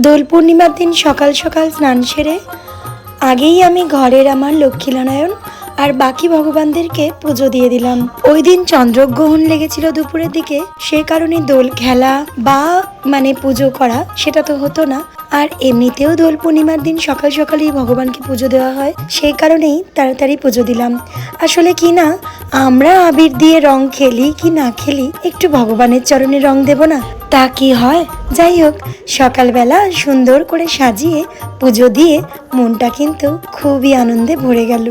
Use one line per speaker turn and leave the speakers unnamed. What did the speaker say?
দোল পূর্ণিমার দিন সকাল সকাল স্নান সেরে আগেই আমি ঘরের আমার লক্ষ্মীনারায়ণ আর বাকি ভগবানদেরকে পুজো দিয়ে দিলাম। ওই দিন চন্দ্রগ্রহণ লেগেছিল দুপুরের দিকে, সে কারণে দোল খেলা বা পুজো করা সেটা তো হতো না। আর এমনিতেও দোল পূর্ণিমার দিন সকাল সকালই ভগবানকে পুজো দেওয়া হয়, সেই কারণেই তাড়াতাড়ি পুজো দিলাম। আসলে কি না, আমরা আবির দিয়ে রং খেলি কি না খেলি, একটু ভগবানের চরণে রং দেব না, তা কি হয়? যাই হোক, সকালবেলা সুন্দর করে সাজিয়ে পুজো দিয়ে মনটা কিন্তু খুবই আনন্দে ভরে গেল।